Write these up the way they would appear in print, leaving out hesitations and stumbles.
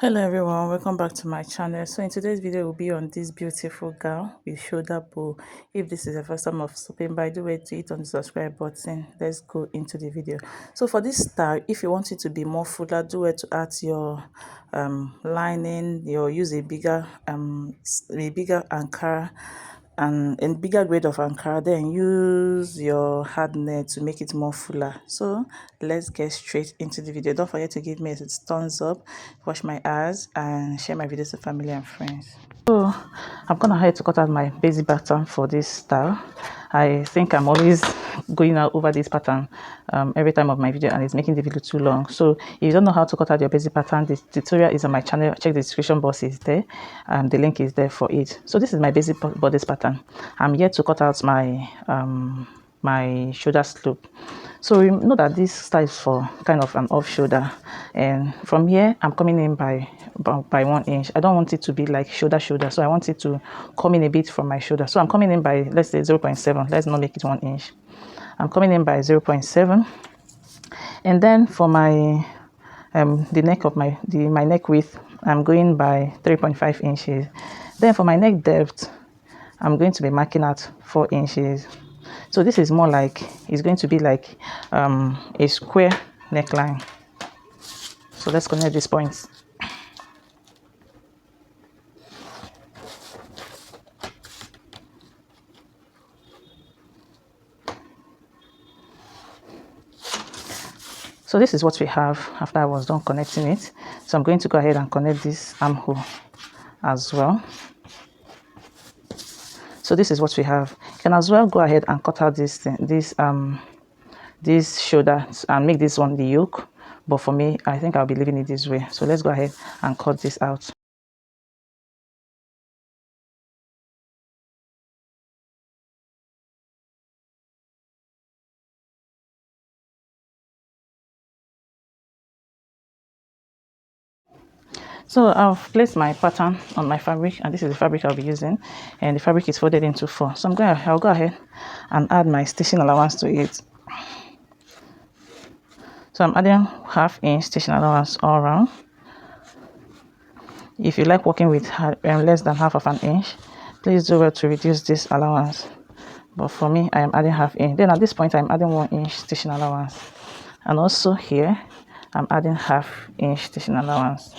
Hello everyone, welcome back to my channel. So in today's video will be on this beautiful gown with shoulder bow. If this is the first time of stopping by, do wait to hit on the subscribe button. Let's go into the video. So for this style, if you want it to be more fuller, do wait to add your lining. You'll use a bigger Ankara and bigger grade of Ankara, then use your hard net to make it more fuller. So let's get straight into the video. Don't forget to give me a thumbs up, wash my eyes, and share my videos to family and friends. So I'm gonna have to cut out my basic pattern for this style. I think I'm always going out over this pattern every time of my video, and it's making the video too long. So if you don't know how to cut out your basic pattern, the tutorial is on my channel. Check the description box, is there. The link is there for it. So this is my basic bodice pattern. I'm here to cut out my my shoulder slope. So you know that this style is for kind of an off shoulder, and from here I'm coming in by 1 inch. I don't want it to be like shoulder, so I want it to come in a bit from my shoulder. So I'm coming in by, let's say, 0.7. Let's not make it 1 inch. I'm coming in by 0.7, and then for my the neck of my neck width, I'm going by 3.5 inches. Then for my neck depth, I'm going to be marking out 4 inches. So this is more like, it's going to be like a square neckline. So let's connect these points. So this is what we have after I was done connecting it. So I'm going to go ahead and connect this armhole as well. So this is what we have. You can as well go ahead and cut out this shoulder and make this one the yoke. But for me, I think I'll be leaving it this way. So let's go ahead and cut this out. So I've placed my pattern on my fabric, and this is the fabric I'll be using, and the fabric is folded into 4. So I'll go ahead and add my stitching allowance to it. So I'm adding ½ inch stitching allowance all around. If you like working with less than half of an inch, please do well to reduce this allowance. But for me, I am adding ½ inch. Then at this point, I'm adding 1 inch stitching allowance, and also here I'm adding ½ inch stitching allowance.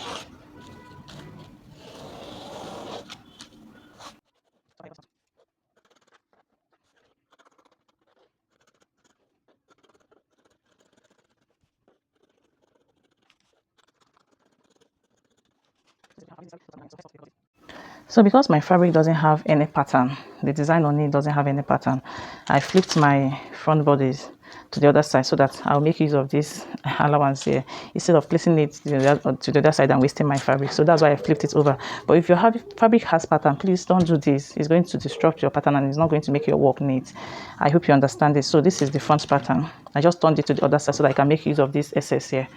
So because my fabric doesn't have any pattern, the design on it doesn't have any pattern, I flipped my front bodice to the other side so that I'll make use of this allowance here instead of placing it to the other side and wasting my fabric. So that's why I flipped it over. But if your fabric has pattern, please don't do this. It's going to disrupt your pattern and it's not going to make your work neat. I hope you understand this. So this is the front pattern. I just turned it to the other side so that I can make use of this excess here.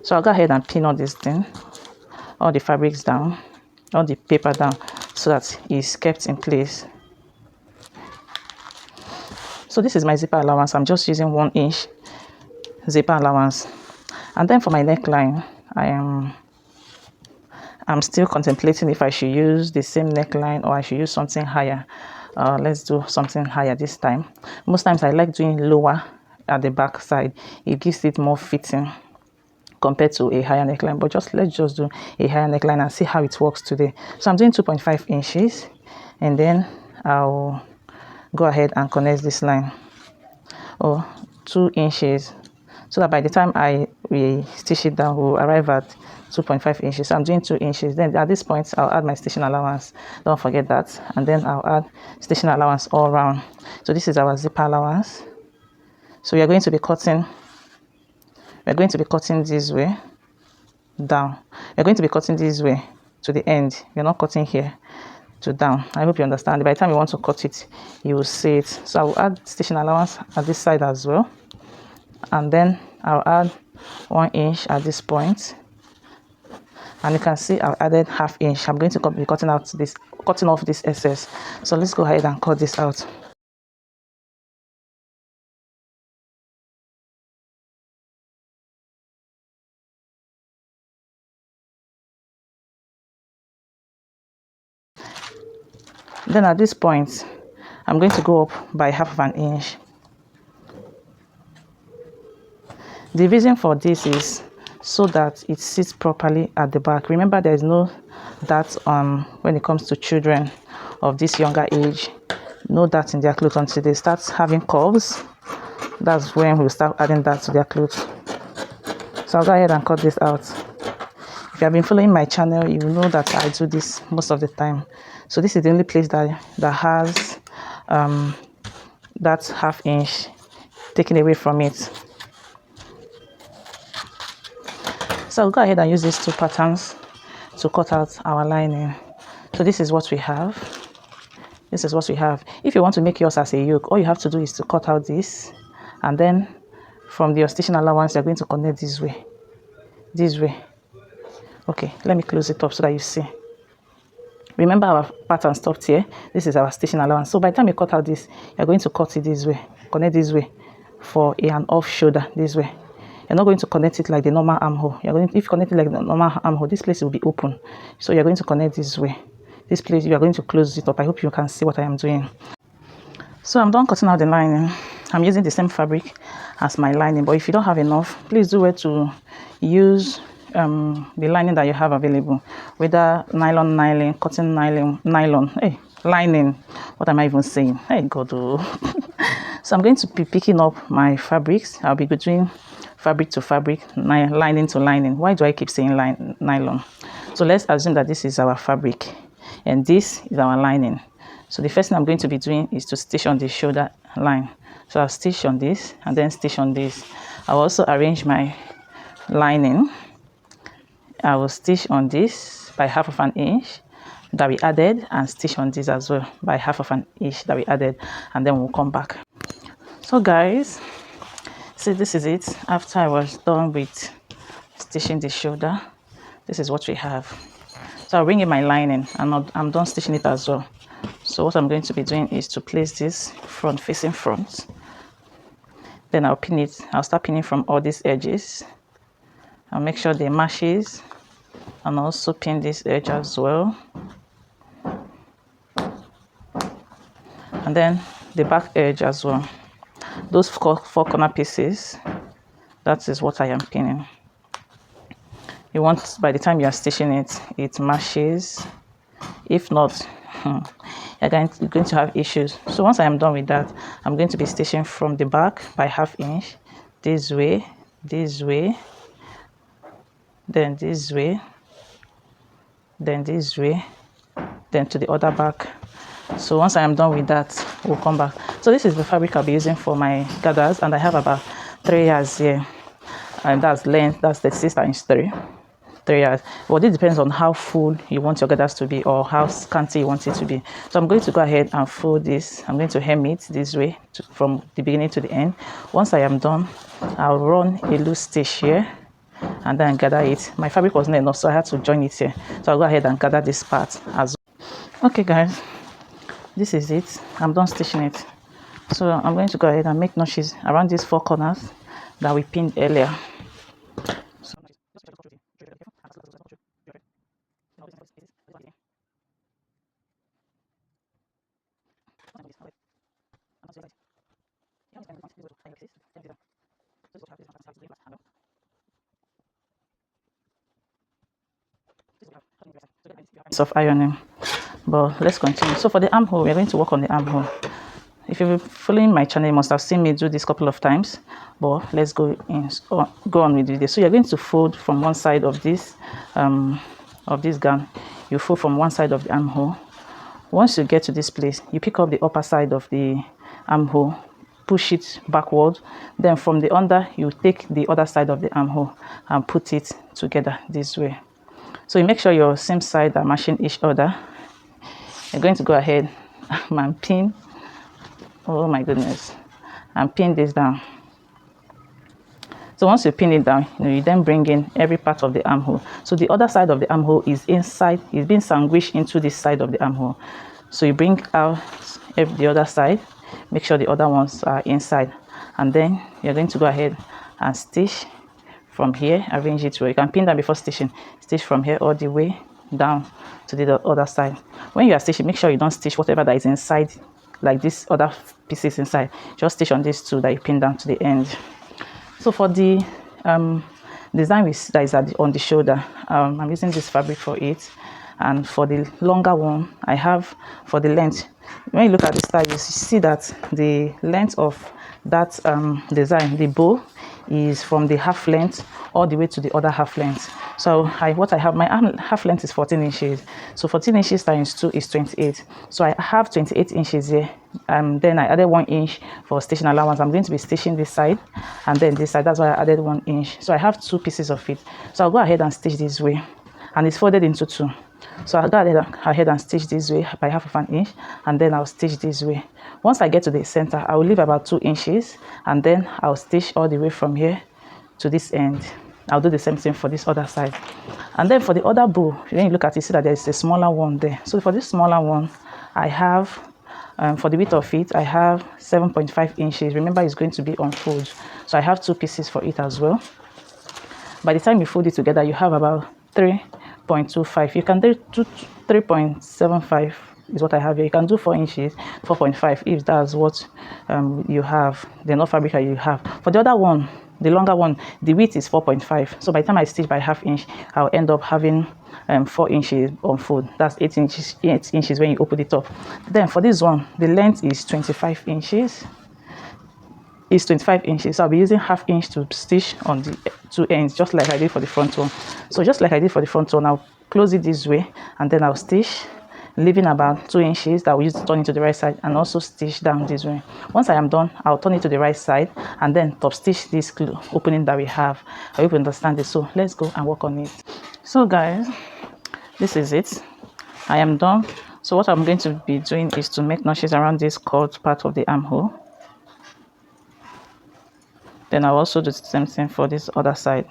So I'll go ahead and pin all this thing, all the fabrics down, all the paper down, so that it's kept in place. So this is my zipper allowance. I'm just using 1 inch zipper allowance. And then for my neckline, I'm still contemplating if I should use the same neckline or I should use something higher. Let's do something higher this time. Most times I like doing lower at the back side. It gives it more fitting compared to a higher neckline, but let's just do a higher neckline and see how it works today. So I'm doing 2.5 inches, and then I'll go ahead and connect this line, or 2 inches, so that by the time we stitch it down, we'll arrive at 2.5 inches. So I'm doing 2 inches. Then at this point, I'll add my stitching allowance. Don't forget that. And then I'll add stitching allowance all around. So this is our zipper allowance. So we are going to be cutting. We're going to be cutting this way down. We're going to be cutting this way to the end. We're not cutting here to down. I hope you understand. By the time you want to cut it, you will see it. So I will add stitching allowance at this side as well, and then I'll add 1 inch at this point, and you can see I've added ½ inch. I'm going to be cutting off this excess. So let's go ahead and cut this out. Then at this point, I'm going to go up by 1/2 inch. The reason for this is so that it sits properly at the back. Remember, there is no that when it comes to children of this younger age, no that in their clothes until they start having curves. That's when we'll start adding that to their clothes. So I'll go ahead and cut this out. If you have been following my channel, you will know that I do this most of the time. So this is the only place that has that 1/2 inch taken away from it. So I'll go ahead and use these two patterns to cut out our lining. So this is what we have. This is what we have. If you want to make yours as a yoke, all you have to do is to cut out this, and then from your stitching allowance, you're going to connect this way. This way. Okay, let me close it up so that you see. Remember, our pattern stopped here. This is our stitching allowance. So by the time you cut out this, you're going to cut it this way, connect this way for an off shoulder this way. You're not going to connect it like the normal armhole. If you connect it like the normal armhole, this place will be open. So you're going to connect this way. This place, you are going to close it up. I hope you can see what I am doing. So I'm done cutting out the lining. I'm using the same fabric as my lining, but if you don't have enough, please do it to use the lining that you have available, whether nylon, cotton nylon, hey, lining. What am I even saying? Hey, God. Oh. So I'm going to be picking up my fabrics. I'll be doing fabric to fabric, lining to lining. Why do I keep saying nylon? So let's assume that this is our fabric and this is our lining. So the first thing I'm going to be doing is to stitch on the shoulder line. So I'll stitch on this and then stitch on this. I'll also arrange my lining. I will stitch on this by 1/2 inch that we added, and stitch on this as well by 1/2 inch that we added, and then we'll come back. So guys, see, this is it after I was done with stitching the shoulder. This is what we have. So I'll bring in my lining and I'm done stitching it as well. So what I'm going to be doing is to place this front facing front. Then I'll pin it. I'll start pinning from all these edges. I'll make sure they matches, and also pin this edge as well. And then the back edge as well. Those four corner pieces, that is what I am pinning. You want, by the time you are stitching it, it matches. If not, you're going to have issues. So once I am done with that, I'm going to be stitching from the back by 1/2 inch, this way, then this way, then this way, then to the other back. So once I am done with that, we'll come back. So this is the fabric I'll be using for my gathers, and I have about 3 yards here, and that's length, that's 36 times 3 yards. Well, it depends on how full you want your gathers to be or how scanty you want it to be. So I'm going to go ahead and fold this. I'm going to hem it this way from the beginning to the end. Once I am done, I'll run a loose stitch here and then gather it. My fabric was not enough, so I had to join it here. So I'll go ahead and gather this part as well. Okay guys, this is it. I'm done stitching it. So I'm going to go ahead and make notches around these 4 corners that we pinned earlier. Of ironing, but let's continue. So for the armhole, we're going to work on the armhole. If you've been following my channel, you must have seen me do this a couple of times, but let's go on with this. So you're going to fold from one side of this gown. You fold from one side of the armhole. Once you get to this place, you pick up the upper side of the armhole, push it backward, then from the under you take the other side of the armhole and put it together this way. So you make sure your seam side are matching each other. You're going to go ahead and pin, oh my goodness, and pin this down. So once you pin it down, you then bring in every part of the armhole. So the other side of the armhole is inside, it's being sandwiched into this side of the armhole. So you bring out the other side, make sure the other ones are inside, and then you're going to go ahead and stitch from here, arrange it where you can pin down before stitching. Stitch from here all the way down to the other side. When you are stitching, make sure you don't stitch whatever that is inside, like this other pieces inside. Just stitch on these two that you pin down to the end. So for the design that is on the shoulder, I'm using this fabric for it. And for the longer one, I have for the length. When you look at the style, you see that the length of that design, the bow, is from the half length all the way to the other half length. So what I have, my half length is 14 inches. So 14 inches times 2 is 28. So I have 28 inches here. Then I added 1 inch for stitching allowance. I'm going to be stitching this side and then this side. That's why I added 1 inch. So I have 2 pieces of it. So I'll go ahead and stitch this way, and it's folded into 2. So I'll go ahead and stitch this way by half of an inch, and then I'll stitch this way. Once I get to the center, I will leave about 2 inches, and then I'll stitch all the way from here to this end. I'll do the same thing for this other side. And then for the other bow, when you look at it, see that there's a smaller one there. So for this smaller one, I have, for the width of it, I have 7.5 inches. Remember, it's going to be on folds. So I have 2 pieces for it as well. By the time you fold it together, you have about 3.25. You can do 3.75 is what I have here. You can do 4 inches, 4.5 if that's what you have, the enough fabric that you have. For the other one, the longer one, the width is 4.5. So by the time I stitch by half inch, I'll end up having 4 inches on fold. That's 8 inches. 8 inches when you open it up. Then for this one, the length is 25 inches. Is 25 inches. So I'll be using half inch to stitch on the 2 ends, just like I did for the front one. So just like I did for the front one, I'll close it this way, and then I'll stitch, leaving about 2 inches that I will use to turn it to the right side, and also stitch down this way. Once I am done, I'll turn it to the right side and then top stitch this opening that we have. I hope you understand it. So let's go and work on it. So guys, this is it. I am done. So what I'm going to be doing is to make notches around this cut part of the armhole. Then I'll also do the same thing for this other side.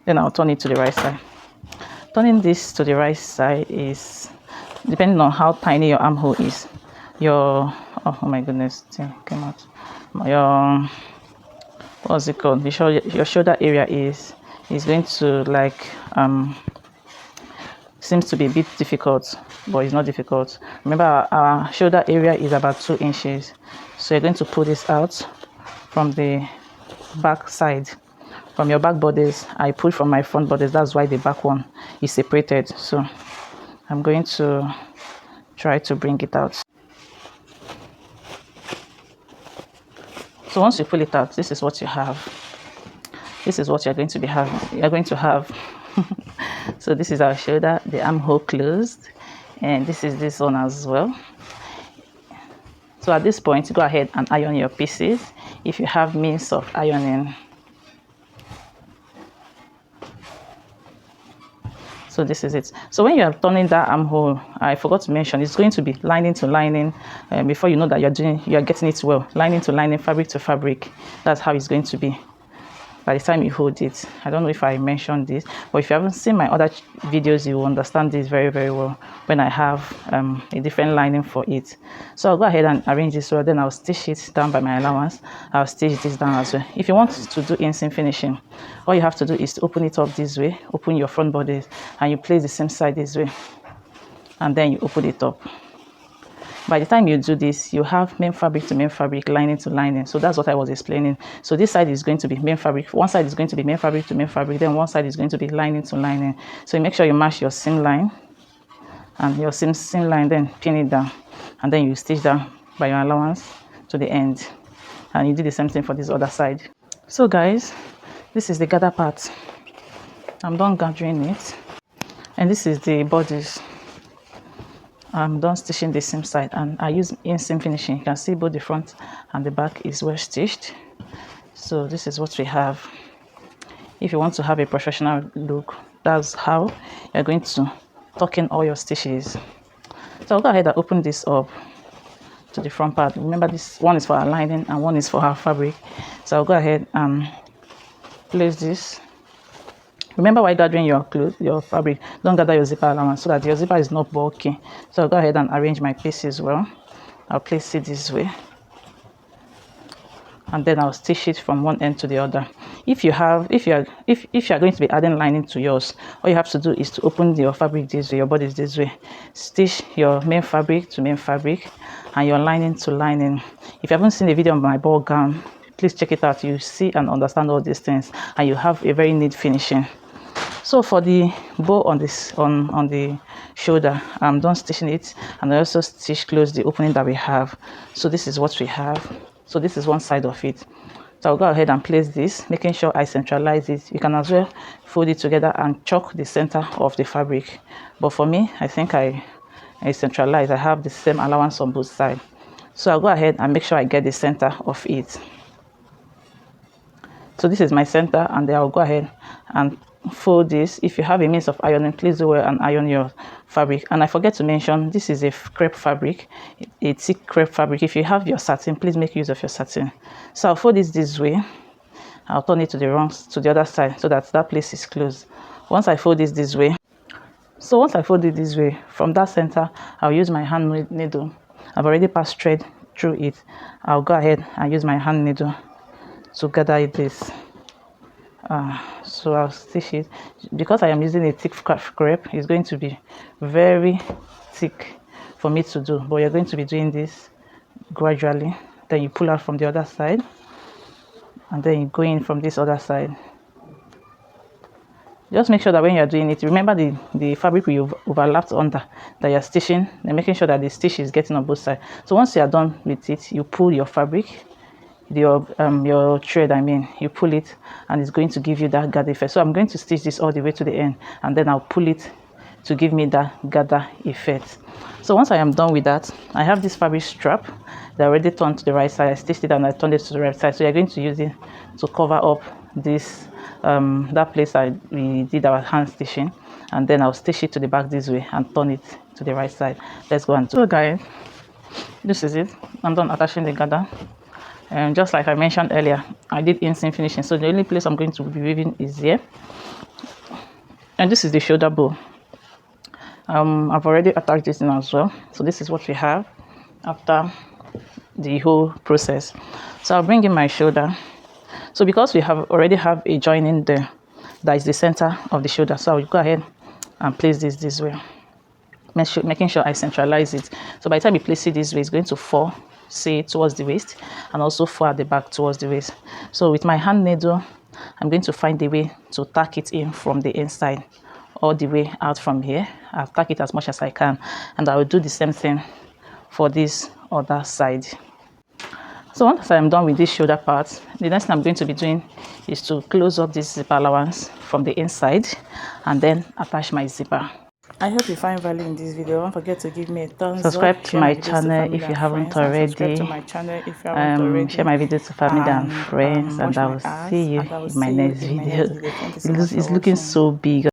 Then I'll turn it to the right side. Turning this to the right side is depending on how tiny your armhole is. Oh my goodness, it came out. Your, what's it called? Your shoulder area is going to like seems to be a bit difficult, but it's not difficult. Remember, our shoulder area is about 2 inches. So you're going to pull this out from the back side. From your back bodice, I pulled from my front bodice. That's why the back one is separated. So I'm going to try to bring it out. So once you pull it out, this is what you have. This is what you're going to be having. You're going to have. So this is our shoulder, the armhole closed, and this is this one as well. So at this point, go ahead and iron your pieces if you have means of ironing. So this is it. So when you are turning that armhole, I forgot to mention, it's going to be lining to lining. Before you know that you're getting it well, lining to lining, fabric to fabric. That's how it's going to be by the time you hold it. I don't know if I mentioned this, but if you haven't seen my other videos, you will understand this very, very well when I have a different lining for it. So I'll go ahead and arrange this well, then I'll stitch it down by my allowance. I'll stitch this down as well. If you want to do inseam finishing, all you have to do is to open it up this way, open your front bodice, and you place the same side this way, and then you open it up. By the time you do this, you have main fabric to main fabric, lining to lining. So that's what I was explaining. So this side is going to be main fabric. One side is going to be main fabric to main fabric. Then one side is going to be lining to lining. So you make sure you match your seam line and your seam line, then pin it down. And then you stitch down by your allowance to the end. And you do the same thing for this other side. So guys, this is the gather part. I'm done gathering it. And this is the bodice. I'm done stitching the same side, and I use inseam finishing. You can see both the front and the back is well stitched. So this is what we have. If you want to have a professional look, that's how you're going to tuck in all your stitches. So I'll go ahead and open this up to the front part. Remember, this one is for our lining and one is for our fabric. So I'll go ahead and place this. Remember, while gathering your fabric, don't gather your zipper allowance so that your zipper is not bulky. So I'll go ahead and arrange my pieces well. I'll place it this way. and then I'll stitch it from one end to the other. If you are going to be adding lining to yours, all you have to do is to open your fabric this way, your bodice this way, stitch your main fabric to main fabric and your lining to lining. If you haven't seen a video on my ball gown, please check it out. You see and understand all these things, and you have a very neat finishing. So for the bow on this on the shoulder, I'm done stitching it, and I also stitch close the opening that we have. So this is what we have. So this is one side of it. So I'll go ahead and place this, making sure I centralize it. You can as well fold it together and chalk the center of the fabric, but for me, I think I centralize. I have the same allowance on both sides. So I'll go ahead and make sure I get the center of it. So this is my center, and then I'll go ahead and fold this. If you have a means of ironing, please do well and iron your fabric. And I forget to mention, this is a crepe fabric, a thick crepe fabric. If you have your satin, please make use of your satin. So I'll fold this way. I'll turn it to the other side so that place is closed. Once I fold this way, once I fold it this way, from that center, I'll use my hand needle. I've already passed thread through it. I'll go ahead and use my hand needle to gather this. So I'll stitch it. Because I am using a thick crepe, it's going to be very thick for me to do, but you're going to be doing this gradually. Then you pull out from the other side, and then you go in from this other side. Just make sure that when you're doing it, remember the fabric you've overlapped under that you're stitching, and making sure that the stitch is getting on both sides. So once you are done with it, you pull your fabric, your thread, you pull it, and it's going to give you that gather effect. So I'm going to stitch this all the way to the end, and then I'll pull it to give me that gather effect. So once I am done with that, I have this fabric strap that I already turned to the right side. I stitched it and I turned it to the right side. So you're going to use it to cover up this that place we did our hand stitching, and then I'll stitch it to the back this way and turn it to the right side. Let's go and do it. So guys, this is it. I'm done attaching the gather. And just like I mentioned earlier, I did inseam finishing, so the only place I'm going to be weaving is here. And this is the shoulder bow. I've already attached this in as well. So this is what we have after the whole process. So I'll bring in my shoulder. So because we already have a joining there, that is the center of the shoulder, so I'll go ahead and place this way, making sure I centralize it. So by the time you place it this way, it's going to fall, say, towards the waist, and also fall at the back towards the waist. So with my hand needle, I'm going to find a way to tack it in from the inside all the way out from here. I'll tack it as much as I can, and I will do the same thing for this other side. So once I'm done with this shoulder part, the next thing I'm going to be doing is to close up this zipper allowance from the inside and then attach my zipper. I hope you find value in this video. Don't forget to give me a thumbs up. Subscribe to my channel if you haven't already. Share my video to family and friends, and I will see you in my next video. It's looking so big.